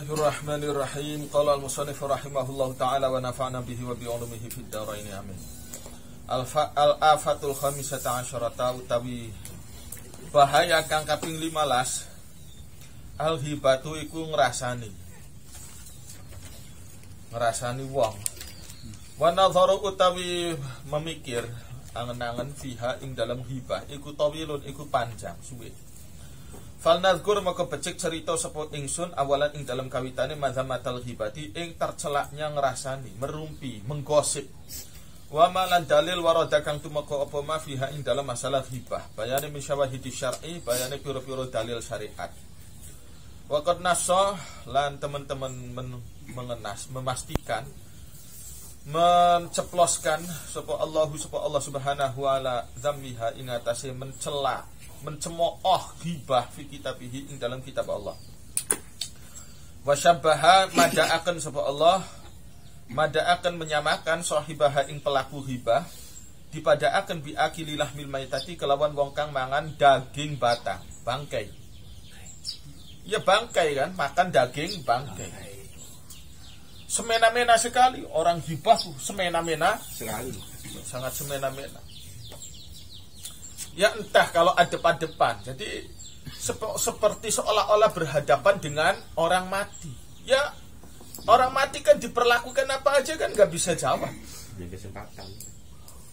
Bismillahirrahmanirrahim. Qala al-musannif rahimahullahu ta'ala wa nafa'na bihi wa bi'ulumihi fid dharain amin. Al-afatul khamisata asyarata utawi bahaya kang kaping 15 al-hibatu iku ngrasani wong. Wa nadharu utawi memikir angen-angen fiha ing dalam hibah iku tawilun iku panjang suwe. Fal nadhkur maka becik cerita sapa ingsun awalan ing dalam kawitane mazamatal hibati ing tercelaknya ngrasani, merumpi, menggosip. Wa malan dalil warada kang tumeka apa ma fiha ing dalam masalah hibah. Bayane min syawahidi syar'i, bayane pira-pira dalil syariat. Wa qad nassa lan teman-teman memastikan menceploskan sapa Allah Subhanahu wa ta'ala dzammiha ing atase mencela mencemooh hibah fi kitabihi ing dalam kitab Allah. Wa syabbaha mada'akan sapa Allah mada'akan menyamakan sahibaha ing pelaku hibah dipadaaken bi akilillah mil maitati kelawan wong kang mangan daging batang, bangkai. Ya bangkai kan, makan daging bangkai. Semena-mena sekali orang hibah tuh, semena-mena sekali. Sangat semena-mena. Ya entah kalau adep-adepan. Jadi seperti seolah-olah berhadapan dengan orang mati. Ya orang mati kan diperlakukan apa aja kan nggak bisa jawab.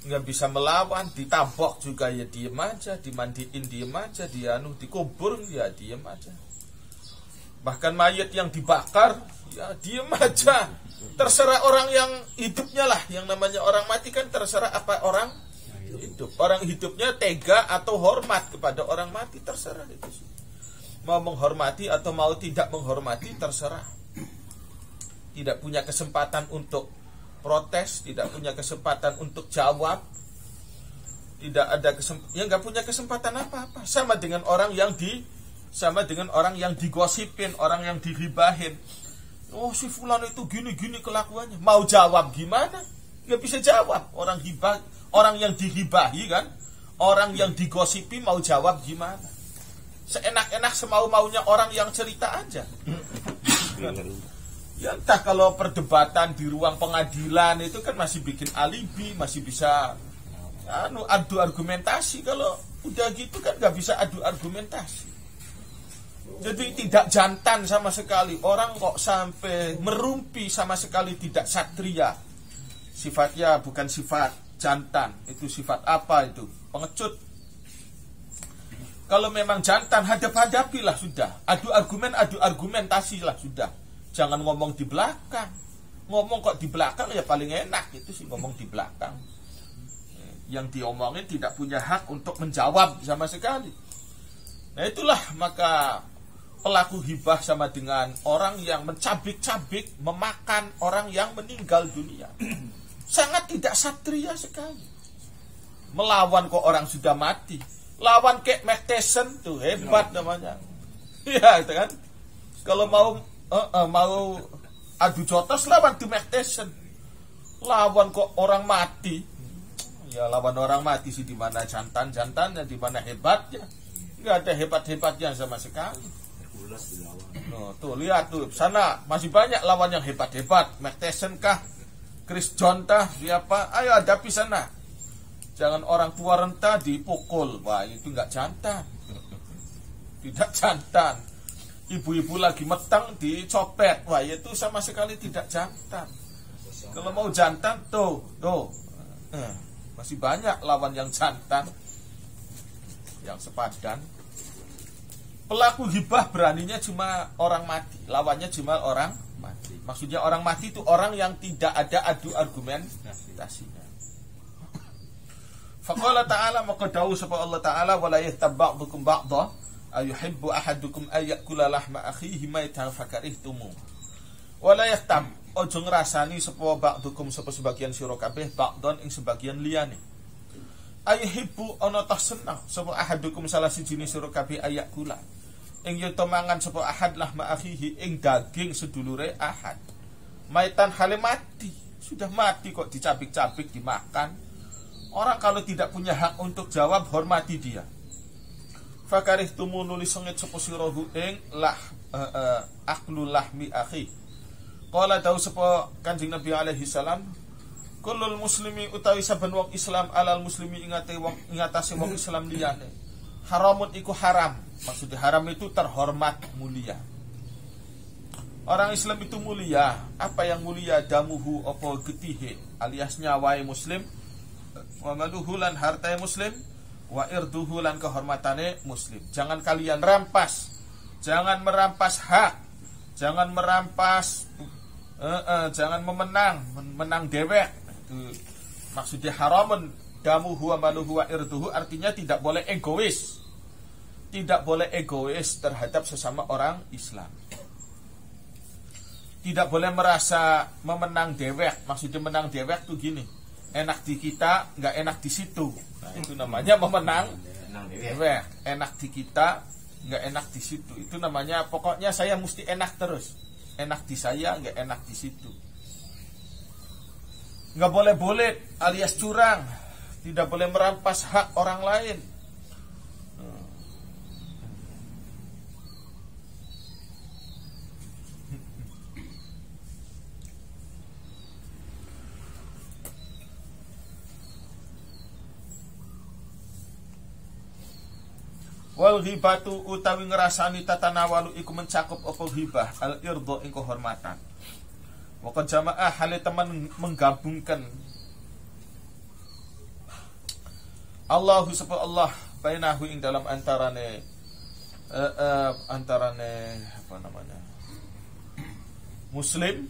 Nggak bisa melawan, ditabok juga ya diem aja, dimandiin diem aja, dikubur ya diem aja. Bahkan mayat yang dibakar ya diem aja. Terserah orang yang hidupnya lah, yang namanya orang mati kan terserah apa orang hidup. Orang hidupnya tega atau hormat kepada orang mati terserah itu sih. Mau menghormati atau mau tidak menghormati terserah. Tidak punya kesempatan untuk protes, tidak punya kesempatan untuk jawab. Tidak ada ya nggak punya kesempatan apa-apa. Sama dengan orang yang digosipin, orang yang diribahin. Oh si fulan itu gini-gini kelakuannya. Mau jawab gimana? Nggak bisa jawab. Orang yang diribahi kan, orang yang digosipi mau jawab gimana? Seenak-enak semau-maunya orang yang cerita aja. Ya entah kalau perdebatan di ruang pengadilan itu kan masih bikin alibi, masih bisa adu argumentasi. Kalau udah gitu kan nggak bisa adu argumentasi. Jadi tidak jantan sama sekali. Orang kok sampai merumpi sama sekali tidak satria. Sifatnya bukan sifat jantan. Itu sifat apa itu? Pengecut. Kalau memang jantan, hadap-hadapilah sudah. Adu argumentasilah sudah. Jangan ngomong di belakang. Ngomong kok di belakang ya paling enak. Itu sih ngomong di belakang. Yang diomongin tidak punya hak untuk menjawab sama sekali. Nah itulah maka pelaku hibah sama dengan orang yang mencabik-cabik, memakan orang yang meninggal dunia. Sangat tidak satria sekali. Melawan kok orang sudah mati. Lawan kayak Mike Tyson tuh hebat namanya. Iya itu kan. Kalau mau adu jotos lawan tuh Mike Tyson. Lawan kok orang mati. Ya lawan orang mati sih di mana jantan-jantannya, di mana hebatnya. Enggak ada hebat-hebatnya sama sekali. No, tuh lihat tuh sana masih banyak lawan yang hebat-hebat. Mike Tyson kah? Chris John tah siapa? Ayo hadapi sana. Jangan orang tua renta dipukul. Wah itu nggak jantan. Tidak jantan. Ibu-ibu lagi meteng dicopet. Wah itu sama sekali tidak jantan. Kalau mau jantan tuh. Masih banyak lawan yang jantan, yang sepadan. Pelaku hibah beraninya cuma orang mati. Lawannya cuma orang mati. Maksudnya orang mati itu orang yang tidak ada adu argumentasinya. Faqala ta'ala maka dawuh sapa Allah Ta'ala wala yahtabbukum ba'dha ayuhibbu ahadukum ayyakula lahma akhihi maitan fakarihtumu. Wala yahtab ojo ngrasani sapa ba'dukum sapa sebagian sira kabeh ba'don ing sebagian liyane. Ayuhibbu ana ta seneng sapa ahadukum salah siji sira kabeh ayyakula ing yen to mangan sapa ahad lahma akhihi ing daging sedulure ahad. Maitan hale mati, sudah mati kok dicabik-cabik dimakan. Orang kalau tidak punya hak untuk jawab hormati dia. Fakarihtumu nulis sengit sapa sira ing aklul lahmi akhi. Qala dawu sapa Kanjeng Nabi alaihi salam, kullul muslimi utawi saben wong Islam alal muslimi ingatase wong Islam liyane. Haramun iku haram. Maksudnya haram itu terhormat, mulia. Orang Islam itu mulia. Apa yang mulia? Damuhu opo getihe, alias nyawai muslim, wa maluhu lan hartai muslim, wa irduhu lan kehormatane muslim. Jangan kalian rampas. Jangan merampas hak. Jangan merampas jangan menang dewek. Itu maksudnya haramun damuhu wa maluhu wa irduhu, artinya tidak boleh egois. Tidak boleh egois terhadap sesama orang Islam. Tidak boleh merasa memenang dewek. Maksudnya menang dewek tuh gini, enak di kita, nggak enak di situ. Nah, itu namanya memenang dewek. Enak di kita, nggak enak di situ. Itu namanya pokoknya saya mesti enak terus. Enak di saya, nggak enak di situ. Nggak boleh bolet alias curang. Tidak boleh merampas hak orang lain. Wal ghibatu utawi ngrasani tatanawalu iku mencakup apa ghibah al irdo ing kehormatan. Wa qad jamaah hale teman menggabungkan Allahu sapa Allah bainahu ing dalam antarane apa namanya? Muslim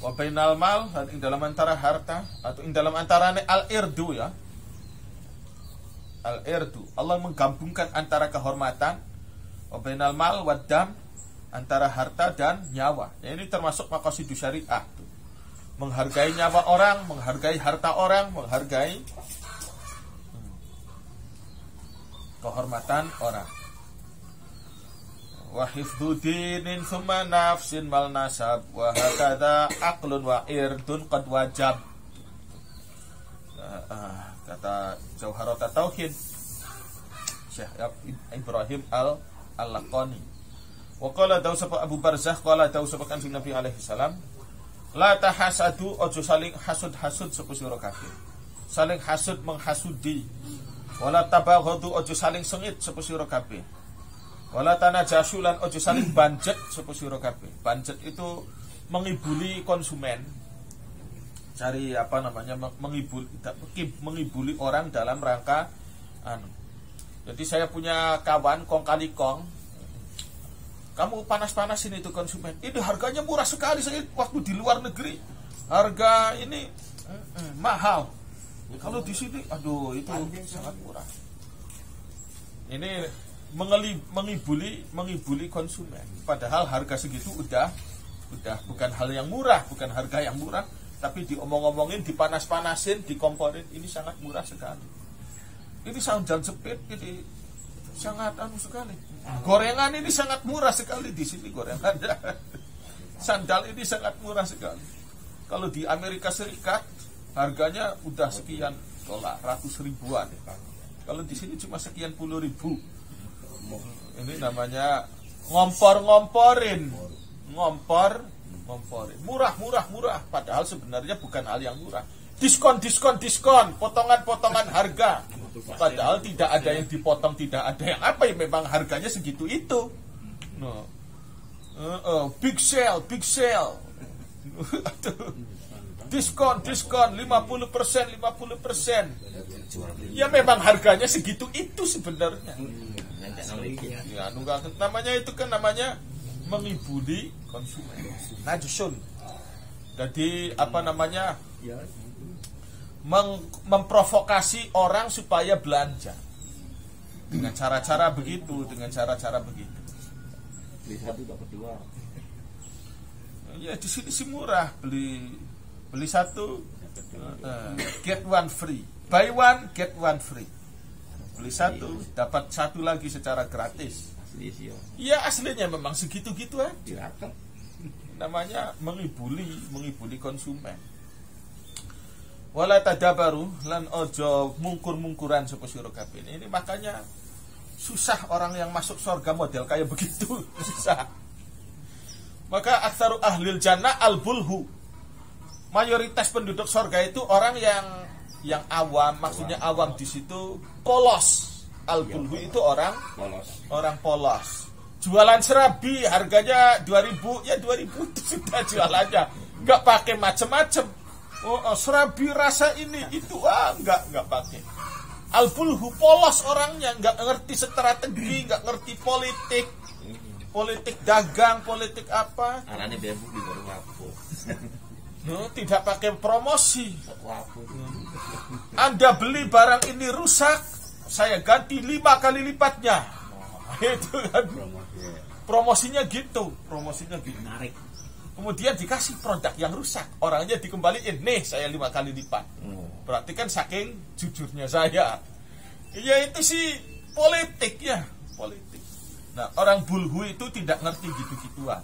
wa bainal mal, dan ing dalam antara harta atau ing dalam antarane al irdu ya. Al-irdu, Allah menggabungkan antara kehormatan wa bainal mal wa dam, antara harta dan nyawa. Ya, ini termasuk maqasidus syariah tuh. Menghargai nyawa orang, menghargai harta orang, menghargai kehormatan orang. Wa hifdzu dinin tsumma nafsin mal nasab wa hakadha aqlun wa irdun qad wajab. Kata Jauharat Tauhid Syekh Ibrahim Al-Laqani. Wa qala dawu sapa Abu Barzah, qala dawu sapa Kanjeng Nabi alaihi salam, la tahasadu, ojo saling hasud-hasud sapa sira kabeh. Saling hasud menghasudi. Wala tabaghadu, ojo saling sengit sapa sira kabeh. Wala tanajashu, lan ojo saling banjet sapa sira kabeh. Banjet itu mengibuli konsumen. Cari apa namanya, mengibuli orang dalam rangka Jadi saya punya kawan kong kali kong, kamu panas-panasin itu konsumen, ini harganya murah sekali. Saya waktu di luar negeri harga ini mahal, kalau di sini aduh itu sangat murah. Ini mengibuli konsumen, padahal harga segitu udah bukan hal yang murah, bukan harga yang murah, tapi diomong-omongin, dipanas-panasin, dikomporin, ini sangat murah sekali. Ini sandal jepit, ini sangat sekali. Gorengan ini sangat murah sekali di sini gorengan. Sandal ini sangat murah sekali. Kalau di Amerika Serikat harganya udah sekian dolar, ratus ribuan. Kalau di sini cuma sekian puluh ribu. Ini namanya ngomporin. Murah. Padahal sebenarnya bukan hal yang murah. Diskon, potongan harga. Padahal tidak ada yang dipotong, tidak ada yang apa ya, memang harganya segitu itu. No. Big sale. Diskon 50%. Ya memang harganya segitu itu sebenarnya. Ya, namanya itu kan namanya mengibuli konsumen. Najsun. Jadi apa namanya? Memprovokasi orang supaya belanja dengan cara-cara begitu, Beli satu dapat dua. Ya di sini sih murah, beli satu get one free, buy one get one free. Beli satu dapat satu lagi secara gratis. Ya aslinya memang segitu-gitu aja. Namanya mengibuli konsumen. Wala tadabaru, lan ojo mungkur-mungkuran sapa sira kabeh. Ini makanya susah orang yang masuk surga model kayak begitu. Susah. Maka aktsaru ahlil jannah al-bulhu. Mayoritas penduduk surga itu orang yang awam, maksudnya awam di situ polos. Al-bulhu itu orang polos. Jualan serabi harganya 2000, ya 2000 itu sudah jualannya. Enggak pakai macam-macam. Oh, serabi rasa ini itu enggak pakai. Al-bulhu polos orangnya, enggak ngerti strategi, enggak ngerti politik dagang, politik apa. Arane bebuk di baru wapo. Tidak pakai promosi. Anda beli barang ini rusak, saya ganti 5 kali lipatnya. Itu kan promosinya gitu. Menarik. Kemudian dikasih produk yang rusak, orangnya dikembaliin, nih saya 5 kali lipat. Berarti kan saking jujurnya saya. Ya itu sih politik. Nah, orang bulhu itu tidak ngerti gitu-gituan.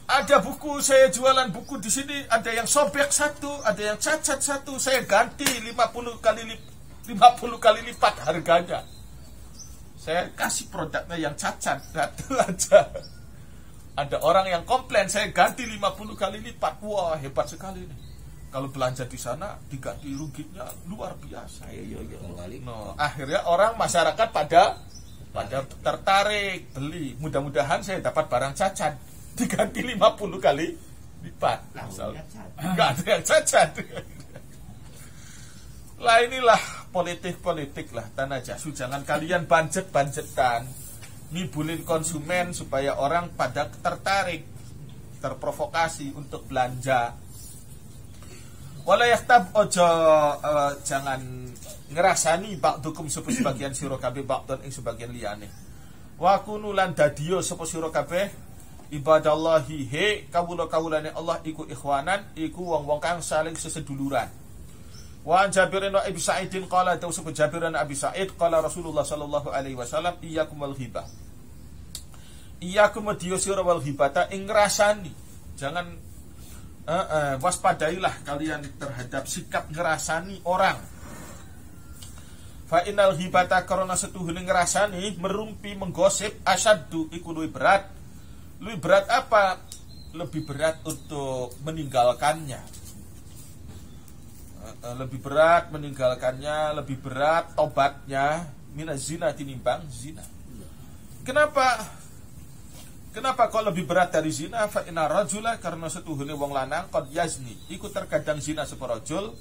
Ada buku, saya jualan buku di sini, ada yang sobek satu, ada yang cacat satu, saya ganti 50 kali lipat harganya. Saya kasih produknya yang cacat, satu aja. Ada orang yang komplain, saya ganti 50 kali lipat. Wah, hebat sekali nih. Kalau belanja di sana diganti ruginya luar biasa. No, akhirnya orang masyarakat pada tertarik beli. Mudah-mudahan saya dapat barang cacat diganti 50 kali lipat. Enggak ada yang cacat. Lah inilah politik lah tanah jasu. Jangan kalian banjet-banjetan ngibulin konsumen supaya orang pada terprovokasi untuk belanja. Wala yaktab ojo jangan ngerasani ba'dukum sapa sebagian sira kabeh ba'dun ing sebagian liyane. Wa kunu lan dadiyo sapa sira kabeh ibadallahi he kawula-kawulane Allah iku ikhwanan iku wong-wong kang saling seseduluran. Wa Jabirin wa Abi Sa'idin qala dawu sapa Jabirin Abi Sa'id qala Rasulullah sallallahu alaihi wasallam iyyakum wal ghibah. Iyyakum diyo sira wal ghibata ing ngrasani. Jangan waspadailah kalian terhadap sikap ngerasani orang. Fa innal ghibata karena setuhune ngerasani merumpi menggosip asyaddu iku luwih berat. Luwih berat apa? Lebih berat untuk meninggalkannya. Lebih berat meninggalkannya, lebih berat tobatnya minaz zina tinimbang zina. Kenapa kok lebih berat dari zina? Fa inna rajula karena setuhune wong lanang qad yazni iku terkadang zina sapa rajul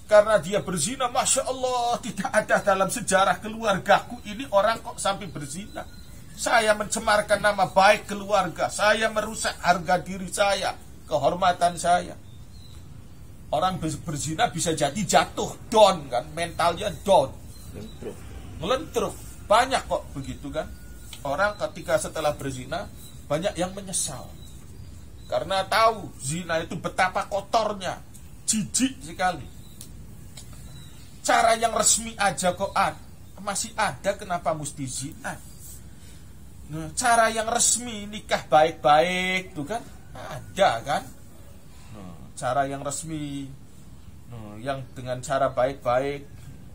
karena dia berzina. Masya Allah, tidak ada dalam sejarah keluargaku ini orang kok sampai berzina. Saya mencemarkan nama baik keluarga, saya merusak harga diri saya, kehormatan saya. Orang berzina bisa jadi jatuh down kan, mentalnya down, ngelentruk. Banyak kok begitu kan. Orang ketika setelah berzina banyak yang menyesal karena tahu zina itu betapa kotornya, jijik sekali. Cara yang resmi aja kok masih ada, kenapa mesti zina? Nah, cara yang resmi nikah baik-baik tuh kan ada kan. Nah, cara yang resmi yang dengan cara baik-baik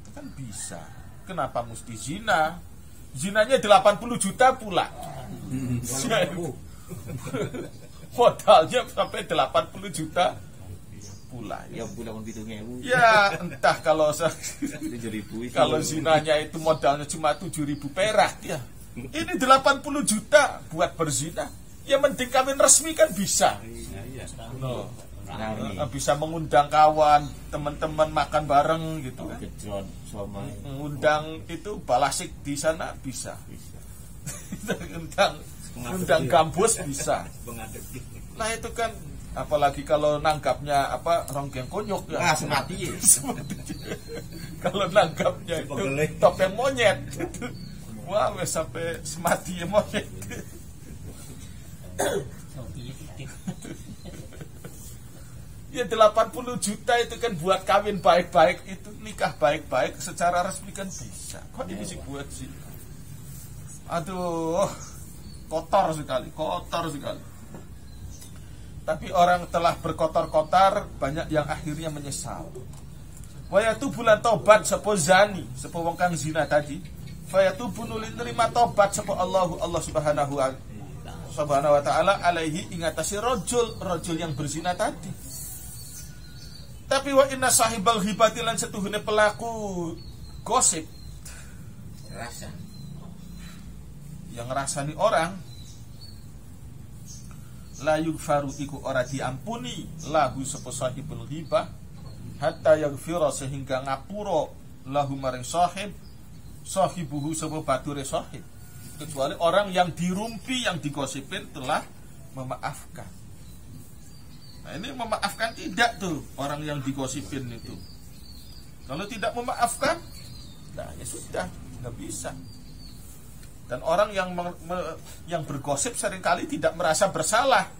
itu kan bisa. Kenapa mesti zina? Zinanya 80 juta pula. Modalnya sampai 80 juta pula. Ya bulan bitungnya. Ya entah kalau kalau zinanya itu modalnya cuma 7.000 perak ya. Ini 80 juta buat berzina. Ya mending kawin resmi kan bisa. No. Bisa mengundang kawan, teman-teman makan bareng gitu kan. Undang itu balasik di sana bisa. undang gambus bisa. Nah itu kan apalagi kalau nangkapnya ronggeng konyok ya. Semati. Kalau nangkapnya itu topeng monyet. Wah, sampai semati monyet. Ya 80 juta itu kan buat kawin baik-baik, itu nikah baik-baik secara resmi kan bisa. Kok ini sih buat sih? Aduh, kotor sekali. Tapi orang telah berkotor-kotor, banyak yang akhirnya menyesal. Waya tu bulan tobat sepo zani, sepo wong kang zina tadi. Fayatubu nuli nerima tobat sapa Allah Subhanahu wa taala alaihi ingatasi rajul yang berzina tadi. Tapi wa inna sahibal ghibati lan setuhune pelaku gosip Rasa. yang ngerasani orang la yughfaru iku ora diampuni lahu sapa sahibul ghibah hatta yaghfira sehingga ngapura lahu maring sahibuhu sapa bature sahib, kecuali orang yang dirumpi, yang digosipin telah memaafkan. Nah ini memaafkan tidak tuh orang yang digosipin itu. Kalau tidak memaafkan, nah ya sudah, nggak bisa. Dan orang yang bergosip seringkali tidak merasa bersalah.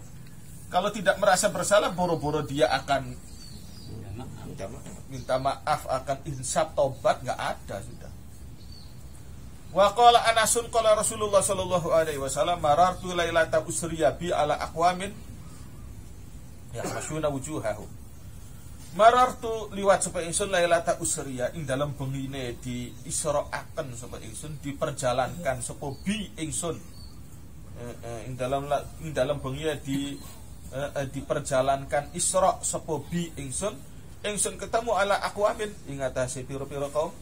Kalau tidak merasa bersalah, boro-boro dia akan minta maaf, akan insaf tobat, nggak ada sudah. Wa qala Anasun qala Rasulullah sallallahu alaihi wasallam marartu lailata usriya bi ala aqwamin yahmasuna wujuhahum. Marartu liwat sapa ingsun lailata usriya ing dalem bengine di israaken sapa ingsun, diperjalankan sapa bi ingsun ing dalem bengine diperjalankan isra sapa bi ingsun ketemu ala aqwamin ing atase pira-pira kaum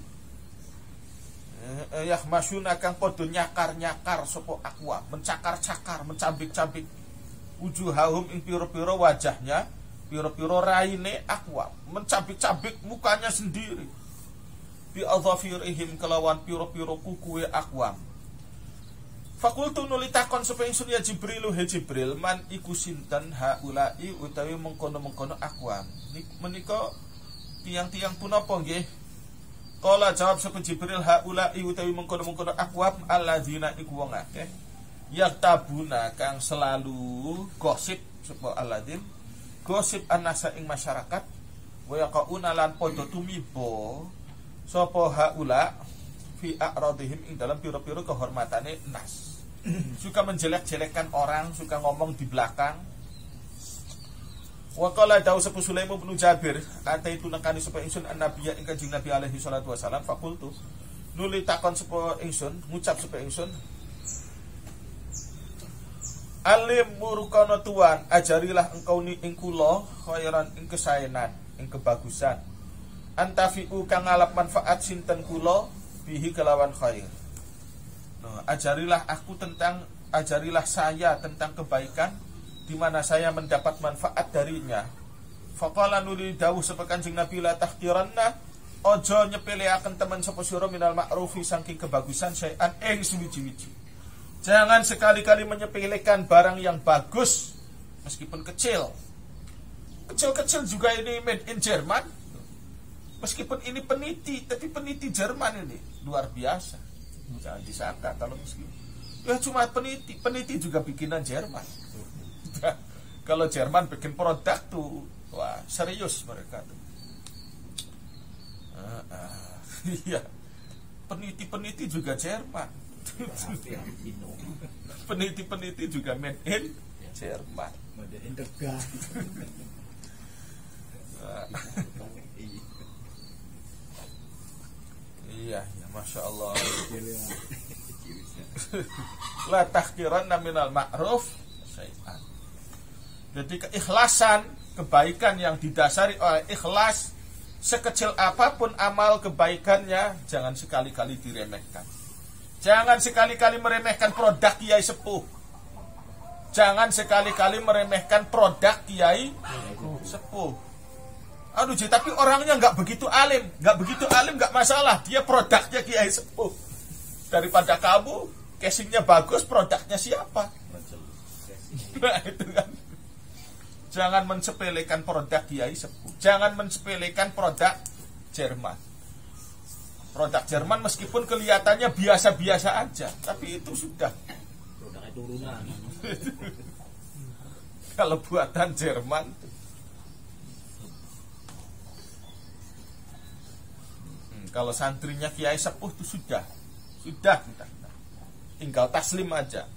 yahmasuna kang padha nyakar-nyakar sapa aqwa, mencakar-cakar, mencabik-cabik wujuhahum ing pira-pira wajahnya, pira-pira raine aqwa, mencabik-cabik mukanya sendiri bi adhafirihim kelawan pira-pira kukuwe aqwa. Fakultu nuli takon sapa ingsun ya Jibril, he Jibril, man iku sinten haulai utawi mengkono-mengkono aqwa menika tiang-tiang punapa nggih? Kala jawab sapa Jibril, haulai utawi mengkono-mengkono aqwam alladzina iku wong akeh yaktabuna kang selalu gosip sapa alladzin gosip anasa ing masyarakat wa yaqauna lan padha tumiba sapa haula fi a'radihim ing dalam pira-pira kehormatane nas. Suka menjelek-jelekkan orang, suka ngomong di belakang. Wa qala dawu sapa Sulaiman bin Jabir, ataitu nakani sapa ingsun annabiyya ing kanjeng Nabi alaihi salatu wasalam, fakultu nuli takon sapa ingsun, ngucap sapa ingsun, alim murukono tuan, ajarilah engkau ni ing kula khairan ing kesaenan, ing kebagusan. Antafi'u kang ngalap manfaat sinten kula bihi kelawan khair. Nah, ajarilah saya tentang kebaikan di mana saya mendapat manfaat darinya. Faqala nuli dawuh sapa Kanjeng Nabi, la tahqiranna, ojo nyepeleaken teman sapa sira minal ma'rufi saking kebagusan syai'an ing suwiji-wiji. Jangan sekali-kali menyepelekan barang yang bagus meskipun kecil. Kecil-kecil juga ini made in Jerman. Meskipun ini peniti, tapi peniti Jerman ini luar biasa. Jangan disangka kalau meskipun ya cuma peniti juga bikinan Jerman. Kalau Jerman bikin produk tuh, wah serius mereka tuh. Iya, peniti juga Jerman. Peniti juga made in Jerman. Made in Tegak. Iya, ya, masya Allah. La tahqiranna minal ma'ruf syai'an. Jadi keikhlasan, kebaikan yang didasari oleh ikhlas, sekecil apapun amal kebaikannya, jangan sekali-kali diremehkan. Jangan sekali-kali meremehkan produk kiai sepuh. Jangan sekali-kali meremehkan produk kiai sepuh. Aduh, tapi orangnya nggak begitu alim nggak masalah, dia produknya kiai sepuh. Daripada kamu casingnya bagus, produknya siapa? Nah itu kan. Jangan mensepelekan produk kiai sepuh. Jangan mensepelekan produk Jerman. Produk Jerman meskipun kelihatannya biasa-biasa aja, tapi itu sudah Produknya turunan. kalau buatan Jerman. Kalau santrinya kiai sepuh itu sudah tinggal taslim aja.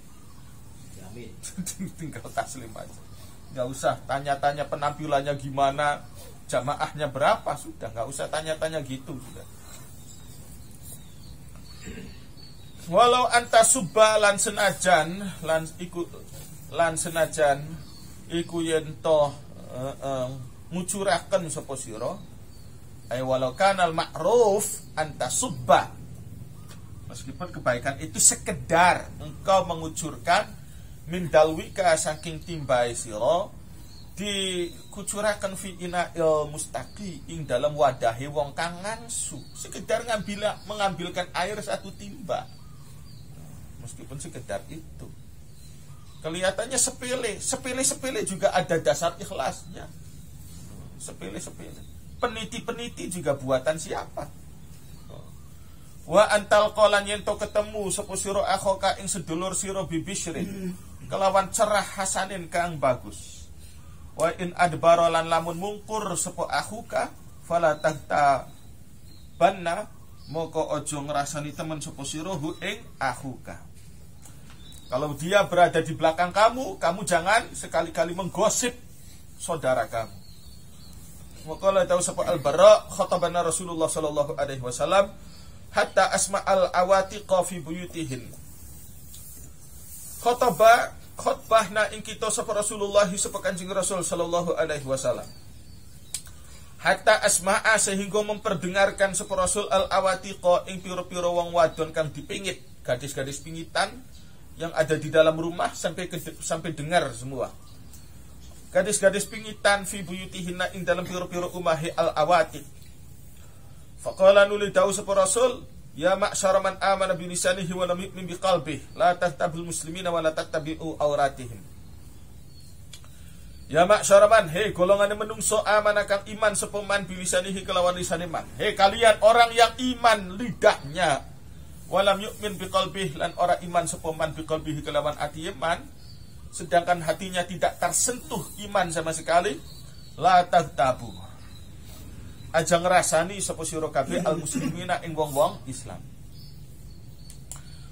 Jamin. Tinggal taslim aja. Nggak usah tanya-tanya penampilannya gimana, jamaahnya berapa, sudah nggak usah tanya-tanya gitu sudah. Walau anta subba lan senajan iku yen to ngucuraken sapa sira ay walau kanal ma'ruf anta subba, meskipun kebaikan itu sekedar engkau mengucurkan min dalwika saking timbai sira dikucuraken fi ina'il mustaqi ing dalam wadahe wong kang ngangsu, sekedar mengambilkan air satu timba. Meskipun sekedar itu kelihatannya sepele juga ada dasar ikhlasnya. Sepele, peniti juga buatan siapa? Wa antal qalan yen to ketemu sapa sira akhoka ing sedulur sira bibisrin kelawan cerah hasanin kang bagus. Wa in adbara lan lamun mungkur sapa akhuka fala tahta banna moko ojo ngrasani temen sapa sira hu ing akhuka. Kalau dia berada di belakang kamu jangan sekali-kali menggosip saudara kamu. Maka tahu sapa al-Bara khatabana Rasulullah sallallahu alaihi wasallam hatta asma'al awatiqa fi buyutihin. Khutbahna ing kita sapa Rasulullah sapa Kanjeng Rasul sallallahu alaihi wasallam. Hatta asma'a sehingga memperdengarkan sapa Rasul al-awatiqa ing pira-pira wong wadon kang dipingit, gadis-gadis pingitan yang ada di dalam rumah sampai dengar semua. Gadis-gadis pingitan fi buyutihinna ing dalam pira-pira umahi al-awatiq. Faqala nuli dawu sapa Rasul, ya ma'syara man amana bi lisanihi wa lam yu'min bi qalbihi, la tattabil muslimina wa la tattabi'u auratihim. Ya ma'syara man, hei golongan menungso amana kang iman sapa man bi lisanihi kelawan lisane man. Hei kalian orang yang iman lidahnya, walam yu'min biqalbih lan ora iman sapa man biqalbihi kelawan ati iman, sedangkan hatinya tidak tersentuh iman sama sekali, la tahtabu aja ngrasani sapa sira kabeh al muslimina ing wong-wong Islam.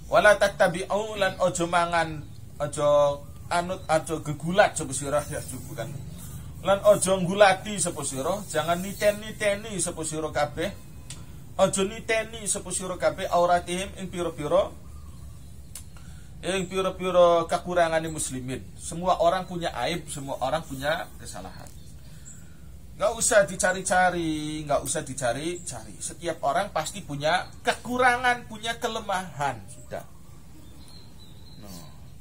Wala tattabi'u lan aja mangan, aja anut, aja gegulat sapa sira ya bukan. Lan aja nggulati sapa sira, jangan niteni sapa sira kabeh. Aja niteni sapa sira kabeh auratihim ing pira-pira kekurangan muslimin. Semua orang punya aib, semua orang punya kesalahan. Enggak usah dicari-cari. Setiap orang pasti punya kekurangan, punya kelemahan, sudah.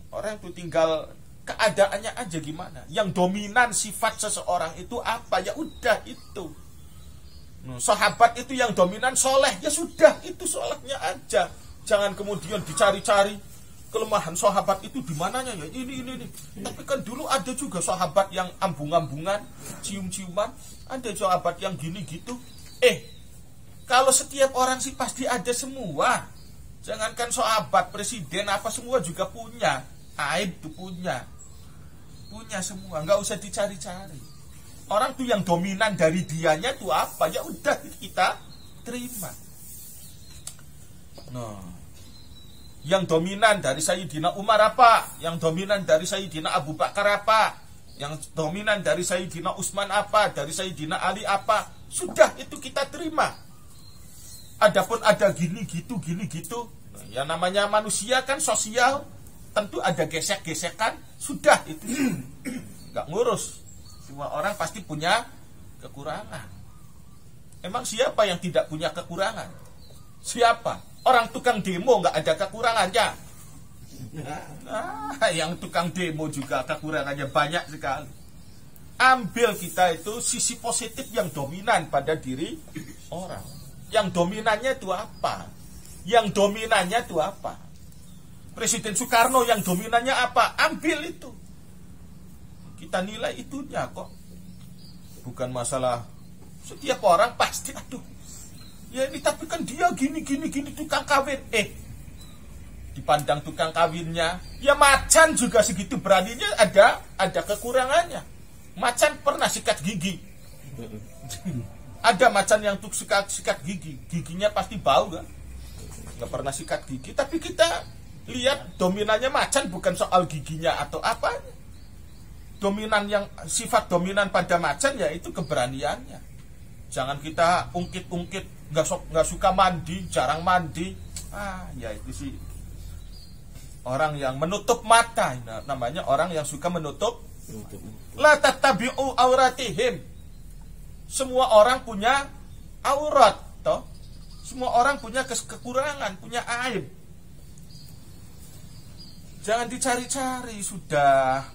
Orang itu tinggal keadaannya aja gimana. Yang dominan sifat seseorang itu apa? Ya udah itu. Sahabat itu yang dominan soleh, ya sudah itu solehnya aja. Jangan kemudian dicari-cari kelemahan sahabat itu di mananya ya ini. Tapi kan dulu ada juga sahabat yang ambung-ambungan, cium-ciuman, ada sahabat yang gini gitu. Kalau setiap orang sih pasti ada semua. Jangankan sahabat, presiden apa semua juga punya aib tuh, punya semua, nggak usah dicari-cari. Orang tuh yang dominan dari dianya tuh apa? Ya udah kita terima. Yang dominan dari Sayyidina Umar apa? Yang dominan dari Sayyidina Abu Bakar apa? Yang dominan dari Sayyidina Utsman apa? Dari Sayyidina Ali apa? Sudah itu kita terima. Adapun ada gini gitu. Ya namanya manusia kan sosial, tentu ada gesek-gesekan. Sudah itu nggak ngurus. Semua orang pasti punya kekurangan. Emang siapa yang tidak punya kekurangan? Siapa? Orang tukang demo nggak ada kekurangannya. Yang tukang demo juga kekurangannya banyak sekali. Ambil kita itu sisi positif yang dominan pada diri orang. Yang dominannya itu apa? Presiden Soekarno yang dominannya apa? Ambil itu. Kita nilai itunya kok. Bukan masalah setiap orang pasti ya ini tapi kan dia gini tukang kawin. Dipandang tukang kawinnya, ya macan juga segitu beraninya ada kekurangannya. Macan pernah sikat gigi. Ada macan yang tuh sikat gigi, giginya pasti bau kan? Nggak pernah sikat gigi, tapi kita lihat dominannya macan bukan soal giginya atau apa. Sifat dominan pada macan ya itu keberaniannya. Jangan kita ungkit-ungkit, nggak suka mandi, jarang mandi. Ya itu sih Orang yang menutup mata, namanya orang yang suka menutup. La tattabi'u auratihim. Semua orang punya aurat, toh. Semua orang punya kekurangan, punya aib. Jangan dicari-cari, sudah.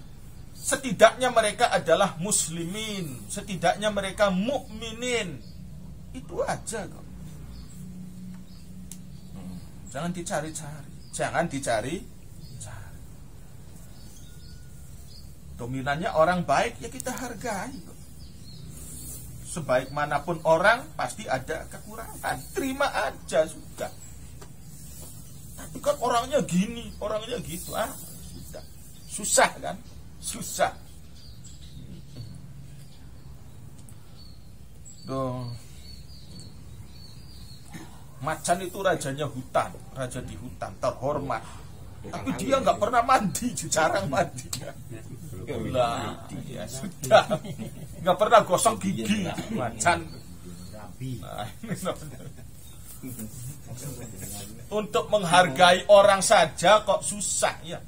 Setidaknya mereka adalah muslimin, setidaknya mereka mukminin. Itu aja kok. Jangan dicari-cari, jangan dicari-cari. Dominannya orang baik, ya kita hargai kok. Sebaik manapun orang pasti ada kekurangan, terima aja sudah. Tapi kan orangnya gini, orangnya gitu, sudah. Susah kan? Susah. Macan itu rajanya hutan, raja di hutan, terhormat. Tapi dia nggak pernah mandi, jarang mandi. Lah, ya sudah. Nggak pernah gosok gigi, macan. Untuk menghargai orang saja kok susah ya.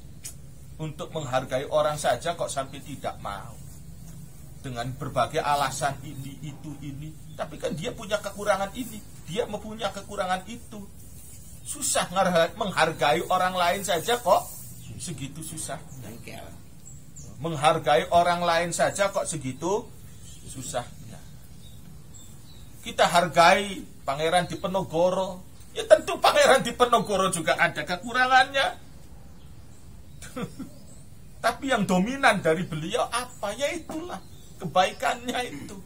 Untuk menghargai orang saja kok sampai tidak mau. Dengan berbagai alasan ini, itu, ini. Tapi kan dia punya kekurangan ini, dia mempunyai kekurangan itu. Susah menghargai orang lain saja kok segitu susah. Menghargai orang lain saja kok segitu susahnya. Kita hargai Pangeran Diponegoro. Ya tentu Pangeran Diponegoro juga ada kekurangannya. Tapi yang dominan dari beliau apa? Ya itulah kebaikannya itu.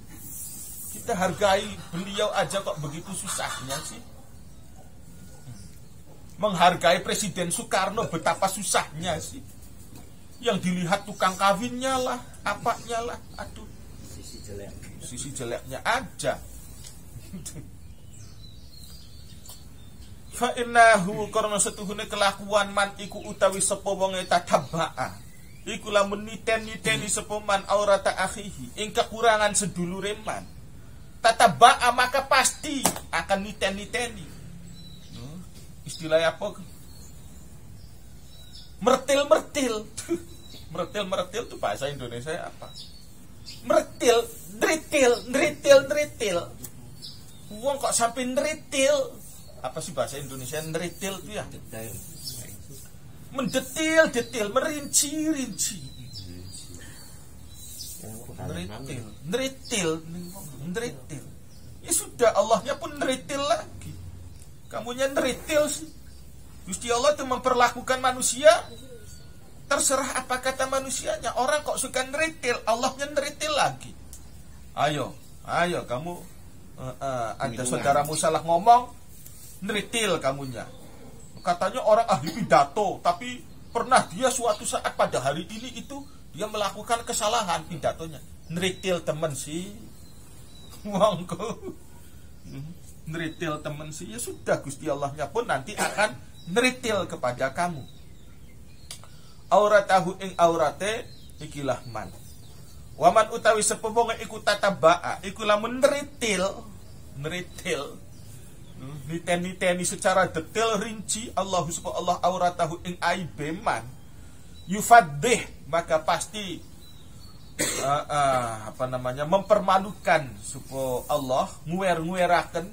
Kita hargai beliau aja kok begitu susahnya sih. Menghargai Presiden Soekarno betapa susahnya sih. Yang dilihat tukang kawinnya lah, apanya lah, aduh. Sisi jeleknya aja. Fa innahu karena setuhune kelakuan man iku utawi sapa wong tatabaa. Iku lamun niten-niteni sapa man aurata akhihi, ing kekurangan sedulure man. Tatabaa maka pasti akan niten-niteni. Istilahnya apa? Mertil-mertil. Mertil-mertil itu bahasa Indonesia apa? Mertil, ndritil. Wong kok sampai ndritil? Apa sih bahasa Indonesia ndritil itu ya? Mendetil, merinci. Ndritil. Ya sudah, Allahnya pun ndritil lagi. Kamunya ndritil sih. Gusti Allah itu memperlakukan manusia terserah apa kata manusianya. Orang kok suka ndritil, Allahnya ndritil lagi. Ayo kamu ada saudaramu salah ngomong, ndritil kamunya. Katanya orang ahli pidato, tapi pernah dia suatu saat pada hari ini itu dia melakukan kesalahan pidatonya. Ndritil temen sih. Wongko. Ndritil temen sih, ya sudah, Gusti Allahnya pun nanti akan ndritil kepada kamu. Auratahu ing aurate ikilah man. Waman utawi sepebonge iku tatabaa, iku lamun ndritil. Niteni secara detail rinci Allah auratahu ing aibe man. Yufaddih, maka pasti mempermalukan supaya Allah nguer-ngueraken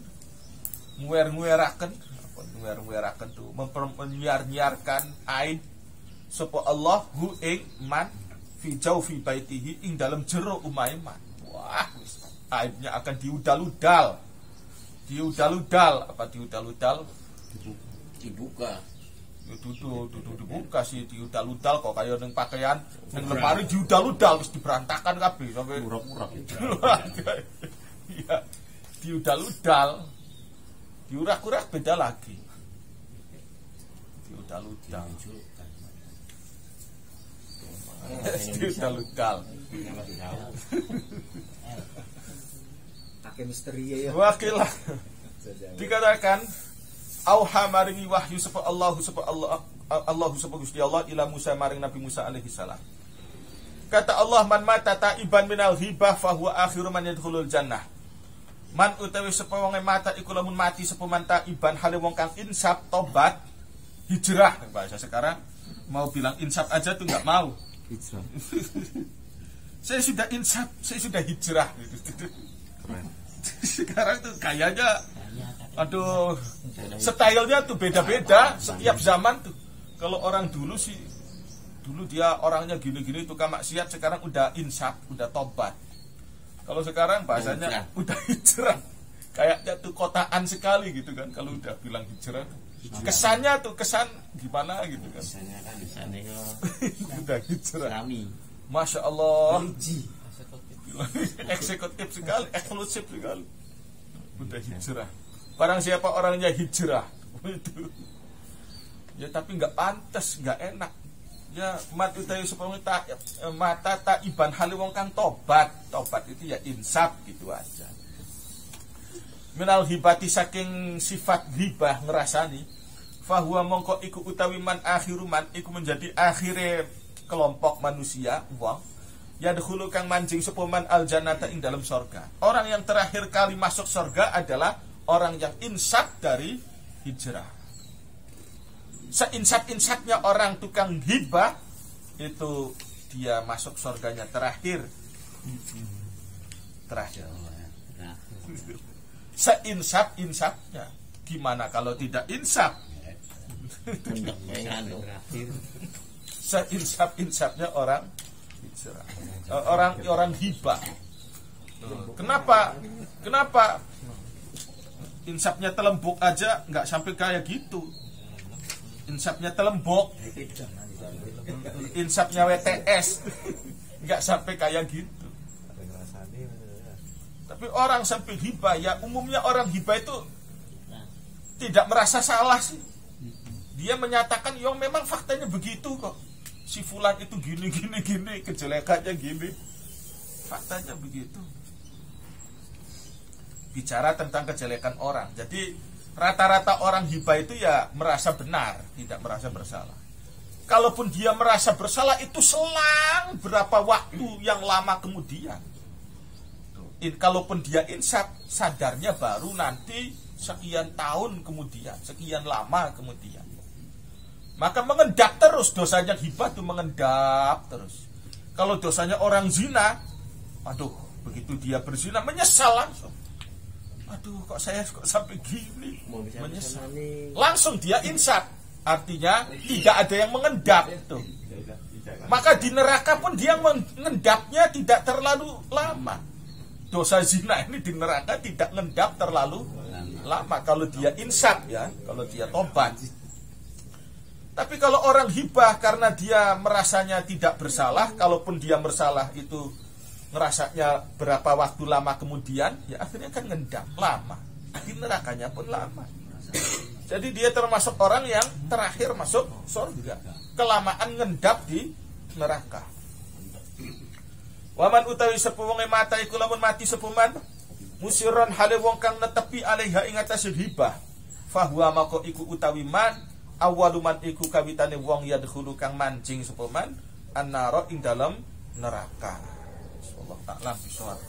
tuh menyiarkan aib supaya Allah hu ing man fi jaufi baitihi ing dalam jero umahe man. Wah, aibnya akan diudal-udal. Dibuka. Dudu dibuka sih, diudal-udal kok kayak neng pakaian neng lemari diudal-udal wis diberantakan kabeh sampai Urak-urak. Iya, diudal-udal. Diurak-urak beda lagi. Diudal-udal. Diudal-udal. Pakai misteri ya. Wakilah. Dikatakan auha maringi wahyu sapa Allah Gusti Allah ila Musa maring Nabi Musa alaihi salam. Kata Allah, man mata taiban minal ghibah fahuwa akhiru man yadkhulul jannah. Man utawi sapa wong mata iku lamun mati sapa man taiban hale wong kang insaf tobat hijrah bahasa sekarang mau bilang insaf aja tuh nggak mau. Hijrah. Saya sudah insaf, saya sudah hijrah gitu. Keren. Sekarang tuh kayaknya aduh, stylenya tuh beda-beda setiap zaman tuh. Kalau orang dulu sih, dulu dia orangnya gini-gini tukang maksiat, sekarang udah insaf, udah tobat. Kalau sekarang bahasanya udah hijrah. Kayaknya tuh kotaan sekali gitu kan kalau udah bilang hijrah. Kesannya tuh kesan gimana gitu kan. Kesannya Udah hijrah. kami. Masya Allah. Eksekutif sekali, eksklusif sekali. Udah hijrah. Barang siapa orangnya hijrah itu. Ya tapi nggak pantas, nggak enak. Ya mat utawi mata tak iban hale wong kang tobat. Tobat itu ya insaf gitu aja. Minal hibati saking sifat hibah ngerasani, fahuwa mongko iku utawi man akhiru man iku menjadi akhire kelompok manusia wong yadkhulu kang mancing sapa man al jannata ing dalam surga. Orang yang terakhir kali masuk surga adalah orang yang insaf dari hijrah. Seinsaf-insafnya orang tukang hibah itu dia masuk surganya terakhir. Terakhir. Seinsaf-insafnya. Gimana kalau tidak insaf? Seinsaf-insafnya orang hijrah. Orang hibah. Kenapa insafnya telembok aja nggak sampai kayak gitu? Insafnya telembok, insafnya WTS nggak sampai kayak gitu. Tapi orang sampai hibah, ya umumnya orang hibah itu tidak merasa salah sih. Dia menyatakan, yang memang faktanya begitu kok. Si fulan itu gini, kejelekannya gini. Faktanya begitu. Bicara tentang kejelekan orang. Jadi rata-rata orang hibah itu ya merasa benar, tidak merasa bersalah. Kalaupun dia merasa bersalah itu selang berapa waktu yang lama kemudian. Kalaupun dia insaf, sadarnya baru nanti sekian tahun kemudian, sekian lama kemudian. Maka mengendap terus dosanya hibah itu mengendap terus. Kalau dosanya orang zina, aduh, begitu dia berzina menyesal langsung. Aduh, kok saya sampai gini, menyesal. Langsung dia insaf, artinya tidak ada yang mengendap itu. Maka di neraka pun dia mengendapnya tidak terlalu lama. Dosa zina ini di neraka tidak mengendap terlalu lama kalau dia insaf ya, kalau dia tobat. Tapi kalau orang hibah karena dia merasanya tidak bersalah, kalaupun dia bersalah itu ngerasanya berapa waktu lama kemudian, ya akhirnya kan ngendap lama, di nerakanya pun lama. Jadi dia termasuk orang yang terakhir masuk surga, kelamaan ngendap di neraka. Waman utawi sepuwonge mata iku lamun mati sepuman musiron hale wong kang netepi alaiha ing atase hibah, fahuwa mako iku utawi man awaluman iku kawitane wong yadkhulu kang mancing sepuman annara ing dalam neraka. Allah Ta'ala bisawab.